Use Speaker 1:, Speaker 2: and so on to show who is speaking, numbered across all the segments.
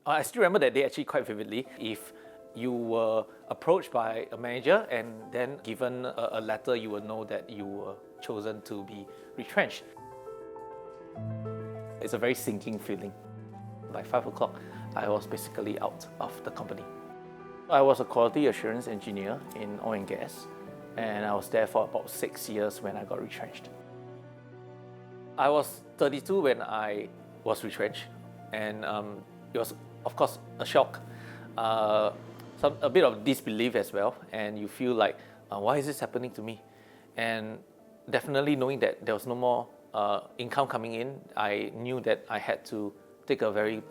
Speaker 1: I still remember that day actually quite vividly. If you were approached by a manager and then given a letter, you will know that you were chosen to be retrenched. It's a very sinking feeling. By 5 o'clock, I was basically out of the company. I was a quality assurance engineer in oil and gas, and I was there for about 6 years when I got retrenched. I was 32 when I was retrenched, and it was, of course, a shock. A bit of disbelief as well, and you feel like, why is this happening to me? And definitely knowing that there was no more income coming in, I knew that I had to take a very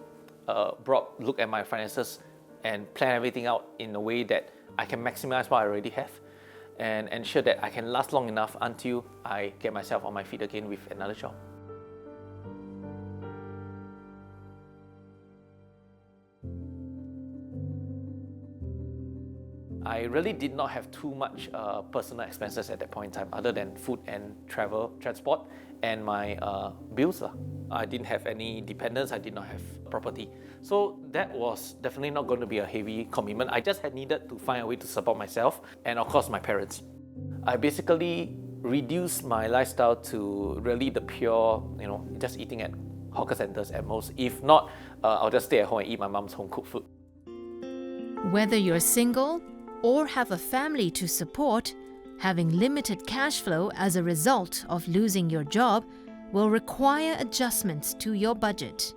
Speaker 1: broad look at my finances and plan everything out in a way that I can maximize what I already have and ensure that I can last long enough until I get myself on my feet again with another job. I really did not have too much personal expenses at that point in time, other than food and travel, transport, and my bills. I didn't have any dependents, I did not have property. So that was definitely not going to be a heavy commitment. I just had needed to find a way to support myself and of course my parents. I basically reduced my lifestyle to really the pure, just eating at hawker centers at most. If not, I'll just stay at home and eat my mom's home-cooked food.
Speaker 2: Whether you're single or have a family to support, having limited cash flow as a result of losing your job will require adjustments to your budget.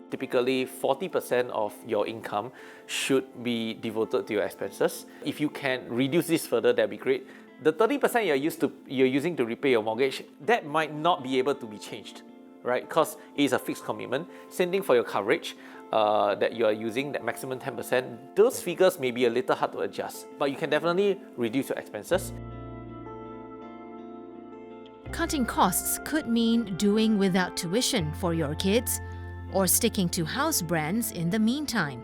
Speaker 1: Typically, 40% of your income should be devoted to your expenses. If you can reduce this further, that'd be great. The 30% you're using to repay your mortgage, that might not be able to be changed, right? Because it is a fixed commitment. Same thing for your coverage that you are using, that maximum 10%. Those figures may be a little hard to adjust, but you can definitely reduce your expenses.
Speaker 2: Cutting costs could mean doing without tuition for your kids or sticking to house brands in the meantime.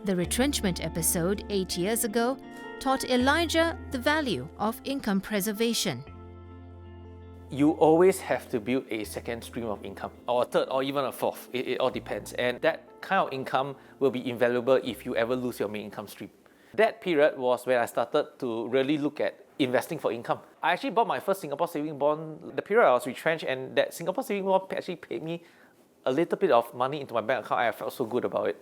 Speaker 2: The retrenchment episode 8 years ago taught Elijah the value of income preservation.
Speaker 1: You always have to build a second stream of income, or a third, or even a fourth. It all depends. And that kind of income will be invaluable if you ever lose your main income stream. That period was when I started to really look at investing for income. I actually bought my first Singapore saving bond the period I was retrenched, and that Singapore saving bond actually paid me a little bit of money into my bank account. I felt so good about it.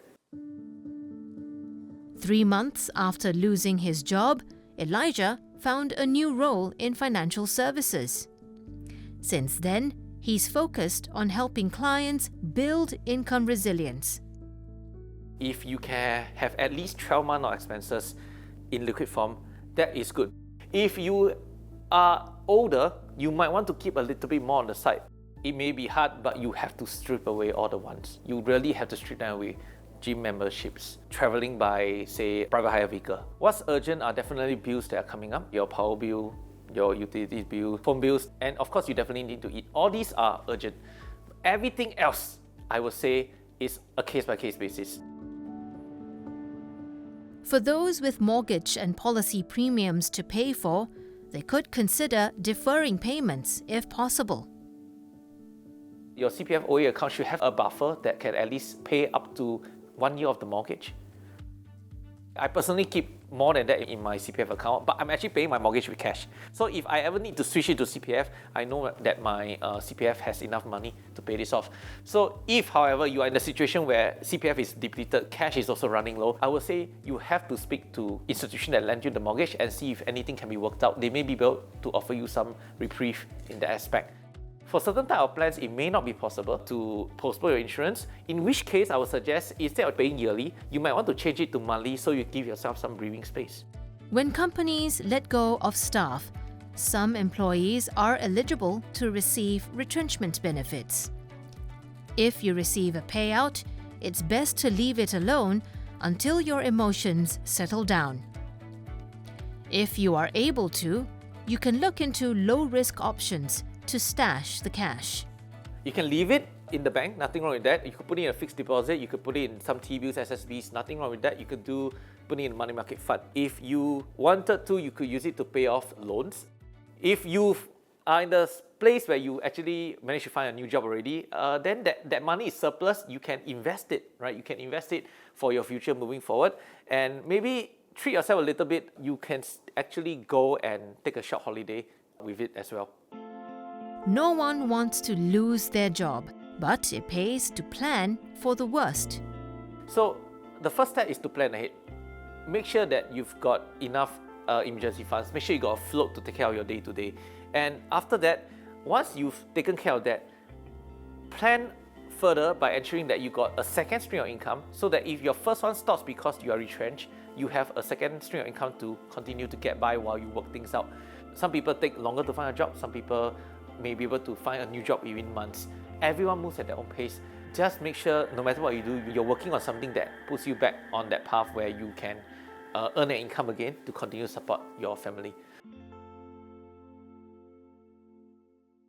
Speaker 2: 3 months after losing his job, Elijah found a new role in financial services. Since then, he's focused on helping clients build income resilience.
Speaker 1: If you can have at least 12 months of expenses in liquid form, that is good. If you are older, you might want to keep a little bit more on the side. It may be hard, but you have to strip away all the ones. You really have to strip them away. Gym memberships, traveling by, say, private hire vehicle. What's urgent are definitely bills that are coming up. Your power bill, your utility bill, phone bills, and of course you definitely need to eat. All these are urgent. Everything else, I would say, is a case-by-case basis.
Speaker 2: For those with mortgage and policy premiums to pay for, they could consider deferring payments if possible.
Speaker 1: Your CPF OA account should have a buffer that can at least pay up to 1 year of the mortgage. I personally keep more than that in my CPF account, but I'm actually paying my mortgage with cash. So if I ever need to switch it to CPF, I know that my CPF has enough money to pay this off. So if, however, you are in a situation where CPF is depleted, cash is also running low, I would say you have to speak to institution that lend you the mortgage and see if anything can be worked out. They may be able to offer you some reprieve in that aspect. For certain type of plans, it may not be possible to postpone your insurance, in which case I would suggest instead of paying yearly, you might want to change it to monthly so you give yourself some breathing space.
Speaker 2: When companies let go of staff, some employees are eligible to receive retrenchment benefits. If you receive a payout, it's best to leave it alone until your emotions settle down. If you are able to, you can look into low-risk options to stash the cash.
Speaker 1: You can leave it in the bank, nothing wrong with that. You could put it in a fixed deposit, you could put it in some T-bills, SSBs, nothing wrong with that. You could put it in a money market fund. If you wanted to, you could use it to pay off loans. If you are in the place where you actually manage to find a new job already, then that money is surplus. You can invest it, right? You can invest it for your future moving forward, and maybe treat yourself a little bit. You can actually go and take a short holiday with it as well.
Speaker 2: No one wants to lose their job, but it pays to plan for the worst.
Speaker 1: So the first step is to plan ahead. Make sure that you've got enough emergency funds. Make sure you got a float to take care of your day-to-day. And after that, once you've taken care of that, plan further by ensuring that you got a second stream of income, so that if your first one stops because you are retrenched, you have a second stream of income to continue to get by while you work things out. Some people take longer to find a job. Some people may be able to find a new job within months. Everyone moves at their own pace. Just make sure, no matter what you do, you're working on something that puts you back on that path where you can earn an income again to continue to support your family.